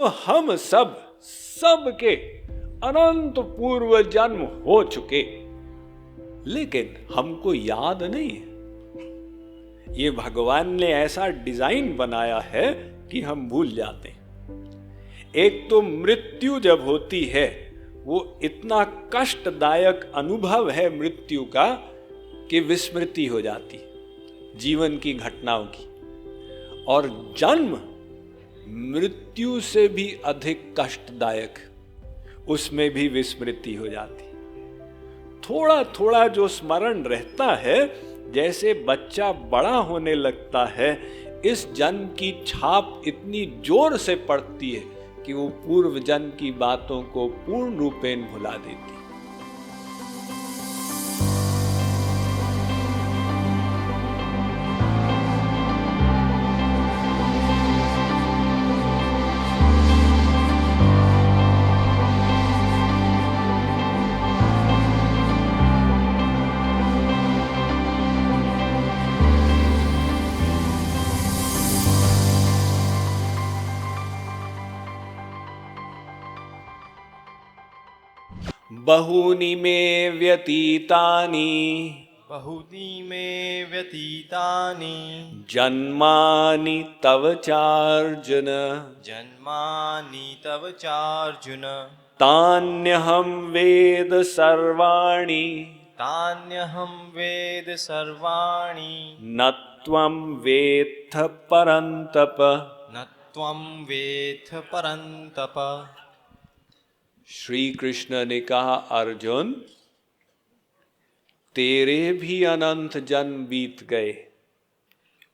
तो हम सब के अनंत पूर्व जन्म हो चुके, लेकिन हमको याद नहीं है। ये भगवान ने ऐसा डिजाइन बनाया है कि हम भूल जाते हैं। एक तो मृत्यु जब होती है, वो इतना कष्टदायक अनुभव है मृत्यु का कि विस्मृति हो जाती है जीवन की घटनाओं की। और जन्म मृत्यु से भी अधिक कष्टदायक, उसमें भी विस्मृति हो जाती। थोड़ा थोड़ा जो स्मरण रहता है, जैसे बच्चा बड़ा होने लगता है, इस जन्म की छाप इतनी जोर से पड़ती है कि वो पूर्व जन्म की बातों को पूर्ण रूपेण भुला देती है। बहूनि मे व्यतीतानि जन्मानि तव चार्जुन तान्यहं वेद सर्वाणि न त्वं वेत्थ परन्तप। श्री कृष्ण ने कहा, अर्जुन, तेरे भी अनंत जन्म बीत गए,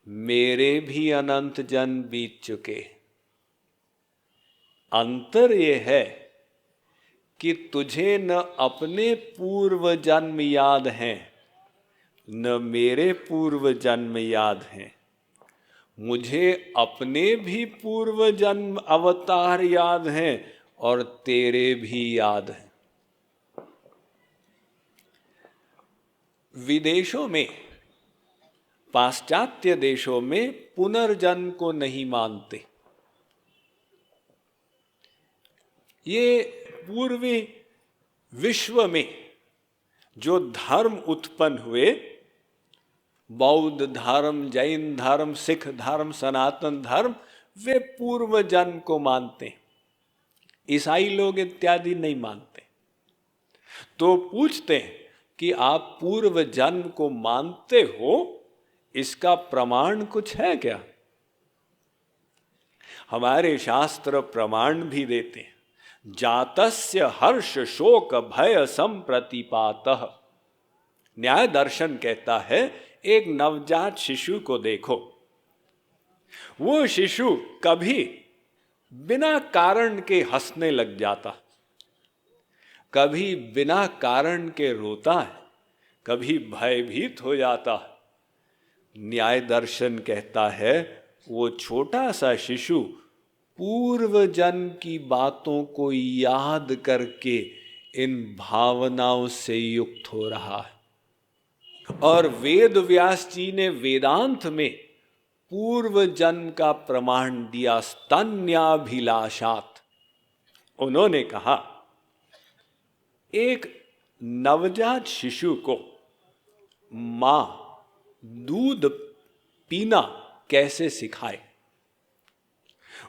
मेरे भी अनंत जन्म बीत चुके। अंतर ये है कि तुझे न अपने पूर्व जन्म याद हैं, न मेरे पूर्व जन्म याद हैं। मुझे अपने भी पूर्व जन्म अवतार याद हैं और तेरे भी याद हैं। विदेशों में, पाश्चात्य देशों में पुनर्जन्म को नहीं मानते। ये पूर्वी विश्व में जो धर्म उत्पन्न हुए, बौद्ध धर्म, जैन धर्म, सिख धर्म, सनातन धर्म, वे पूर्व जन्म को मानते हैं। ईसाई लोग इत्यादि नहीं मानते। तो पूछते हैं कि आप पूर्व जन्म को मानते हो, इसका प्रमाण कुछ है क्या? हमारे शास्त्र प्रमाण भी देते हैं। जातस्य हर्ष शोक भय संप्रतिपातः। न्याय दर्शन कहता है, एक नवजात शिशु को देखो, वो शिशु कभी बिना कारण के हंसने लग जाता, कभी बिना कारण के रोता है, कभी भयभीत हो जाता है। न्याय दर्शन कहता है, वो छोटा सा शिशु पूर्व जन्म की बातों को याद करके इन भावनाओं से युक्त हो रहा है। और वेद व्यास जी ने वेदांत में पूर्व जन्म का प्रमाण दिया, स्तन्याभिलाषात्। उन्होंने कहा, एक नवजात शिशु को मां दूध पीना कैसे सिखाए?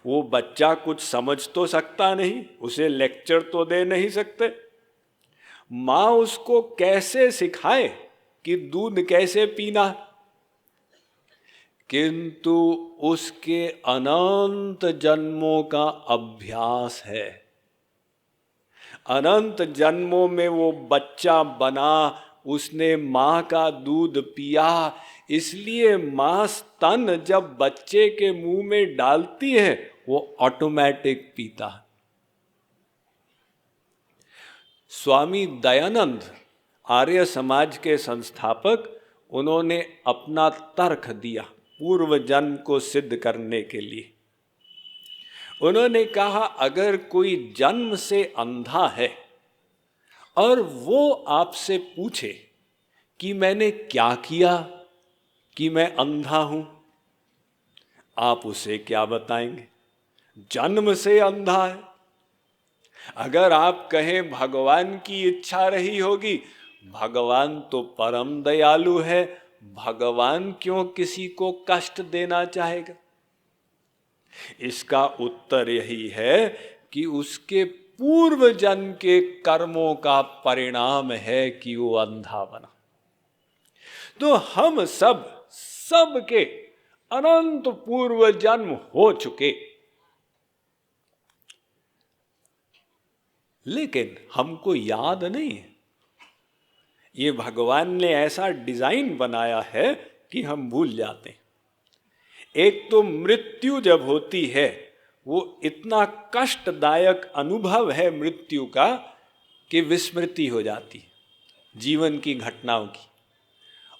वो बच्चा कुछ समझ तो सकता नहीं, उसे लेक्चर तो दे नहीं सकते। मां उसको कैसे सिखाए कि दूध कैसे पीना? किंतु उसके अनंत जन्मों का अभ्यास है। अनंत जन्मों में वो बच्चा बना, उसने मां का दूध पिया, इसलिए मां स्तन जब बच्चे के मुंह में डालती है, वो ऑटोमेटिक पीता। स्वामी दयानंद, आर्य समाज के संस्थापक, उन्होंने अपना तर्क दिया पूर्व जन्म को सिद्ध करने के लिए। उन्होंने कहा, अगर कोई जन्म से अंधा है और वो आपसे पूछे कि मैंने क्या किया कि मैं अंधा हूं, आप उसे क्या बताएंगे? जन्म से अंधा है। अगर आप कहें भगवान की इच्छा रही होगी, भगवान तो परम दयालु है, भगवान क्यों किसी को कष्ट देना चाहेगा? इसका उत्तर यही है कि उसके पूर्व जन्म के कर्मों का परिणाम है कि वो अंधा बना। तो हम सब के अनंत पूर्व जन्म हो चुके, लेकिन हमको याद नहीं है। ये भगवान ने ऐसा डिजाइन बनाया है कि हम भूल जाते हैं। एक तो मृत्यु जब होती है, वो इतना कष्टदायक अनुभव है मृत्यु का कि विस्मृति हो जाती है जीवन की घटनाओं की।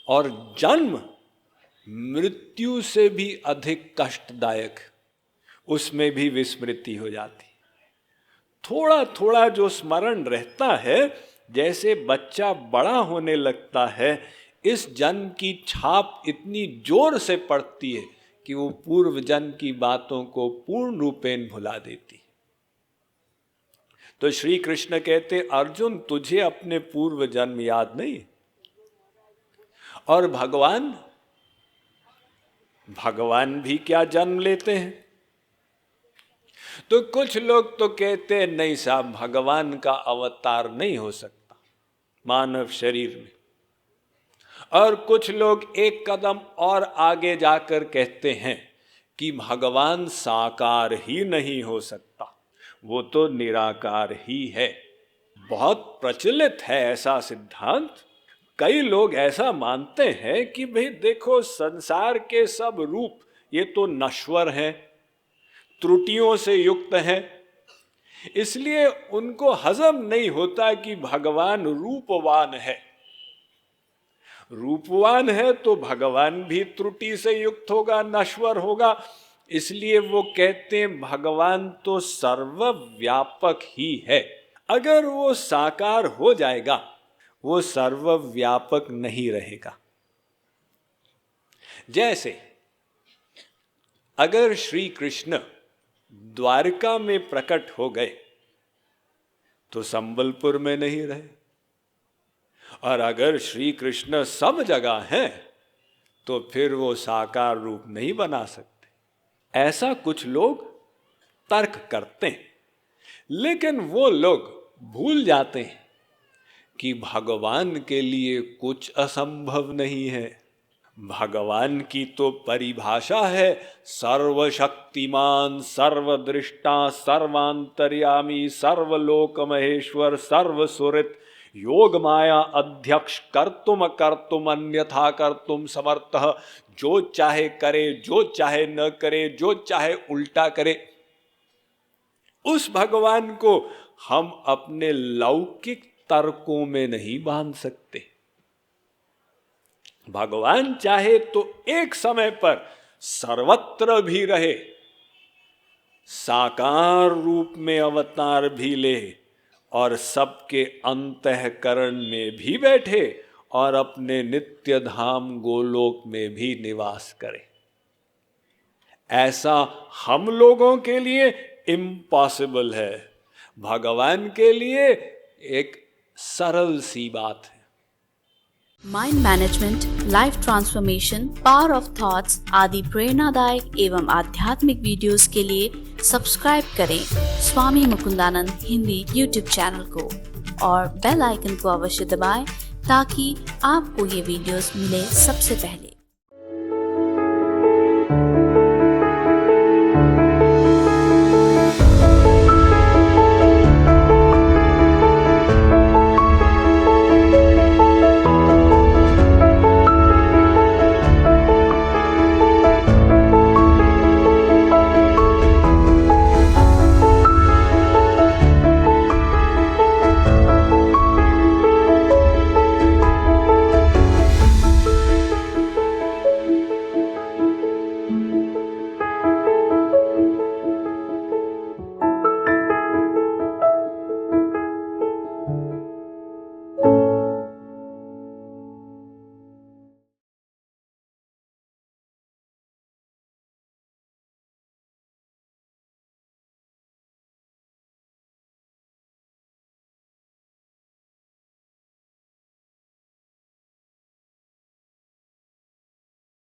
और जन्म मृत्यु से भी अधिक कष्टदायक, उसमें भी विस्मृति हो जाती। थोड़ा थोड़ा जो स्मरण रहता है, जैसे बच्चा बड़ा होने लगता है, इस जन्म की छाप इतनी जोर से पड़ती है कि वो पूर्व जन्म की बातों को पूर्ण रूपेण भुला देती। तो श्री कृष्ण कहते, अर्जुन तुझे अपने पूर्व जन्म याद नहीं। और भगवान भी क्या जन्म लेते हैं? तो कुछ लोग तो कहते हैं नहीं साहब, भगवान का अवतार नहीं हो सकता मानव शरीर में। और कुछ लोग एक कदम और आगे जाकर कहते हैं कि भगवान साकार ही नहीं हो सकता, वो तो निराकार ही है। बहुत प्रचलित है ऐसा सिद्धांत। कई लोग ऐसा मानते हैं कि भाई देखो, संसार के सब रूप ये तो नश्वर हैं, त्रुटियों से युक्त हैं, इसलिए उनको हजम नहीं होता कि भगवान रूपवान है। रूपवान है तो भगवान भी त्रुटि से युक्त होगा, नश्वर होगा। इसलिए वो कहते हैं भगवान तो सर्वव्यापक ही है। अगर वो साकार हो जाएगा, वो सर्वव्यापक नहीं रहेगा। जैसे अगर श्री कृष्ण द्वारका में प्रकट हो गए तो संबलपुर में नहीं रहे, और अगर श्री कृष्ण सब जगह हैं तो फिर वो साकार रूप नहीं बना सकते। ऐसा कुछ लोग तर्क करते हैं, लेकिन वो लोग भूल जाते हैं कि भगवान के लिए कुछ असंभव नहीं है। भगवान की तो परिभाषा है सर्वशक्तिमान, सर्वदृष्टा, सर्वांतर्यामी, सर्वलोक महेश्वर, सर्वसुरित, योग माया अध्यक्ष, कर्तुम अकर्तुम अन्यथा कर्तुम समर्थः, जो चाहे करे, जो चाहे न करे, जो चाहे उल्टा करे। उस भगवान को हम अपने लौकिक तर्कों में नहीं बांध सकते। भगवान चाहे तो एक समय पर सर्वत्र भी रहे, साकार रूप में अवतार भी ले, और सबके अंतःकरण में भी बैठे, और अपने नित्य धाम गोलोक में भी निवास करे। ऐसा हम लोगों के लिए इम्पॉसिबल है, भगवान के लिए एक सरल सी बात है। Mind management, life transformation, power of thoughts आदि प्रेरणादायक एवं आध्यात्मिक वीडियोस के लिए सब्सक्राइब करें स्वामी मुकुंदानंद हिंदी यूट्यूब चैनल को, और बेल आइकन को अवश्य दबाएं ताकि आपको ये वीडियोस मिले सबसे पहले।